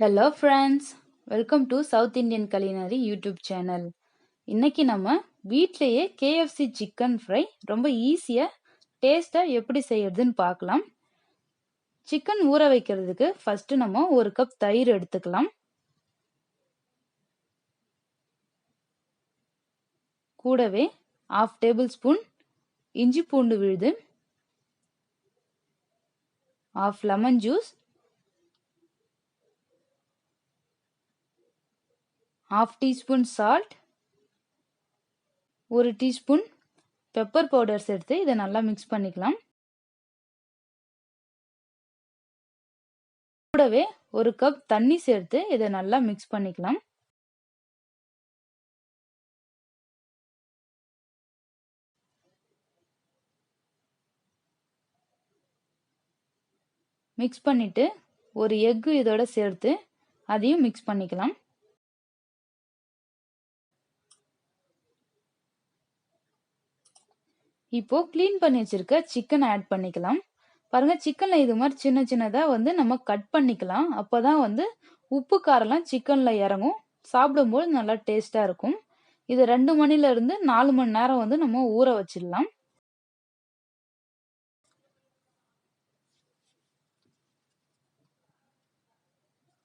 Hello friends, welcome to south Indian culinary YouTube channel. இன்னைக்கு நம்ம வீட்லயே KFC சிக்கன் ஃப்ரை ரொம்ப ஈஸியாக டேஸ்ட்டாக எப்படி செய்யறதுன்னு பார்க்கலாம். சிக்கன் ஊற வைக்கிறதுக்கு ஃபர்ஸ்ட் நம்ம ஒரு கப் தயிர் எடுத்துக்கலாம். கூடவே 1/2 டேபிள் ஸ்பூன் இஞ்சி பூண்டு விழுது, 1/2 lemon juice, 1/2 teaspoon salt, 1 teaspoon pepper powder சேர்த்து இதை நல்லா மிக்ஸ் பண்ணிக்கலாம். கூடவே ஒரு கப் தண்ணி சேர்த்து இதை நல்லா மிக்ஸ் பண்ணிக்கலாம். மிக்ஸ் பண்ணிட்டு ஒரு எக் இதோட சேர்த்து அதையும் மிக்ஸ் பண்ணிக்கலாம். இப்போ க்ளீன் பண்ணி வச்சிருக்க சிக்கன் ஆட் பண்ணிக்கலாம். பாருங்க, சிக்கன்ல இது மாதிரி சின்ன சின்னதா நம்ம கட் பண்ணிக்கலாம். அப்பதான் உப்பு காரெல்லாம் சிக்கன்ல இறங்கும், சாப்பிடும்போது நல்லா டேஸ்டா இருக்கும். இது 2 மணில இருந்து 4 மணி நேரம் நம்ம ஊற வச்சிடலாம்.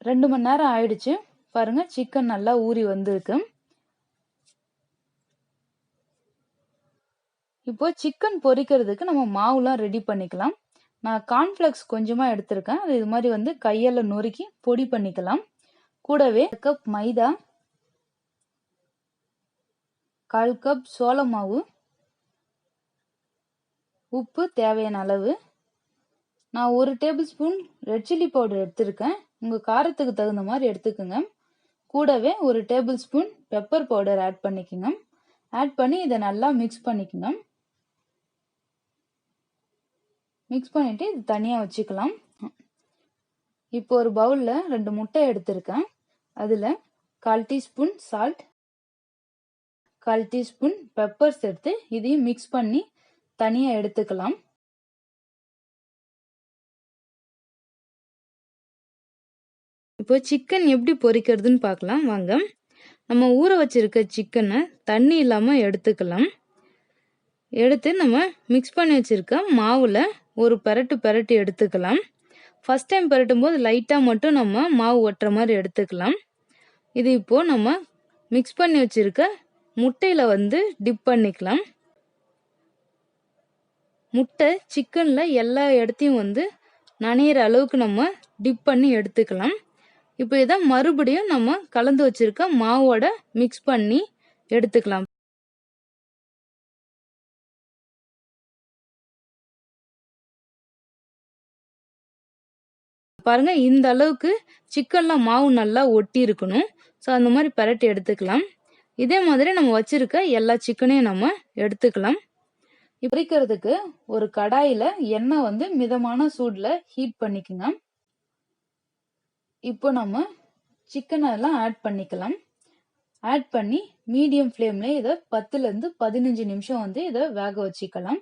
ரெண்டு மணி நேரம் ஆயிடுச்சு. பாருங்க, சிக்கன் நல்லா ஊறி வந்திருக்கு. இப்போ சிக்கன் பொரிக்கிறதுக்கு நம்ம மாவுலாம் ரெடி பண்ணிக்கலாம். நான் கார்ன்ஃபிளெக்ஸ் கொஞ்சமா எடுத்திருக்கேன். அது இது மாதிரி கையால நொறுக்கி பொடி பண்ணிக்கலாம். கூடவே 1 கப் மைதா, 1/4 கப் சோள மாவு, உப்பு தேவையான அளவு. நான் 1 table spoon red chilli powder எடுத்திருக்கேன். உங்க காரத்துக்கு தகுந்த மாதிரி எடுத்துக்கோங்க. கூடவே 1 table spoon pepper powder add பண்ணிக்கோங்க. ஆட் பண்ணி இதை நல்லா மிக்ஸ் பண்ணிக்கோங்க. மிக்ஸ் பண்ணிட்டு இது தனியா வச்சுக்கலாம். இப்போ ஒரு பவுல்ல 2 முட்டை எடுத்திருக்கேன். அதுல 1/4 டீஸ்பூன் சால்ட், 1/4 டீஸ்பூன் பெப்பர் சேர்த்து இதையும் மிக்ஸ் பண்ணி தனியா எடுத்துக்கலாம். இப்போ சிக்கன் எப்படி பொரிக்கிறதுன்னு பார்க்கலாம் வாங்க. நம்ம ஊற வச்சிருக்க சிக்கனை தண்ணி இல்லாம எடுத்துக்கலாம். எடுத்து நம்ம மிக்ஸ் பண்ணி வச்சிருக்க மாவுல ஒரு பெரட்டு எடுத்துக்கலாம். ஃபர்ஸ்ட் டைம் பெரட்டும் போது லைட்டா மட்டும் நம்ம மாவு ஒட்டுற மாதிரி எடுத்துக்கலாம். இது இப்போ நம்ம மிக்ஸ் பண்ணி வச்சிருக்க முட்டையில டிப் பண்ணிக்கலாம். முட்டை சிக்கன்ல எல்லா இடத்தையும் நனையிற அளவுக்கு நம்ம டிப் பண்ணி எடுத்துக்கலாம். இப்போ இதை மறுபடியும் நம்ம கலந்து வச்சிருக்க மாவோட மிக்ஸ் பண்ணி எடுத்துக்கலாம். பாருங்க, இந்த அளவுக்கு சிக்கன்ல மாவு நல்லா ஒட்டி இருக்கணும். ஸோ அந்த மாதிரி பரட்டி எடுத்துக்கலாம். இதே மாதிரி நம்ம வச்சிருக்க எல்லா சிக்கனையும் நம்ம எடுத்துக்கலாம். பொரிக்கிறதுக்கு ஒரு கடாயில எண்ணெய் மிதமான சூடுல ஹீட் பண்ணிக்கோங்க. இப்போ நம்ம சிக்கன் எல்லாம் ஆட் பண்ணிக்கலாம். ஆட் பண்ணி மீடியம் ஃப்ளேம்ல இதை 10ல இருந்து 15 நிமிஷம் இதை வேக வச்சுக்கலாம்.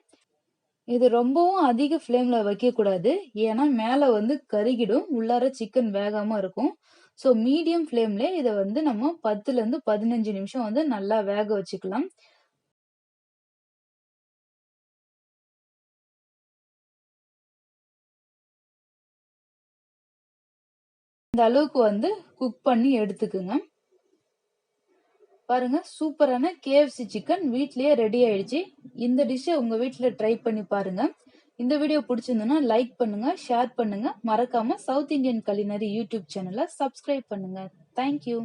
இது ரொம்பவும் அதிக ஃப்ளேம்ல வைக்க கூடாது, ஏன்னா மேல கருகிடும், உள்ளார சிக்கன் வேகாம இருக்கும். ஸோ மீடியம் ஃப்ளேம்ல இதை நம்ம 10ல இருந்து 15 நிமிஷம் நல்லா வேக வச்சுக்கலாம். இந்த அளவுக்கு குக் பண்ணி எடுத்துக்குங்க. பாருங்க, சூப்பரான KFC சிக்கன் வீட்லயே ரெடி ஆயிடுச்சு. இந்த டிஷ்ஷை உங்க வீட்ல ட்ரை பண்ணி பாருங்க. இந்த வீடியோ பிடிச்சிருந்ததுன்னா லைக் பண்ணுங்க, ஷேர் பண்ணுங்க. மறக்காம சவுத் இந்தியன் culinary யூடியூப் சேனலை சப்ஸ்கிரைப் பண்ணுங்க. தேங்க்யூ.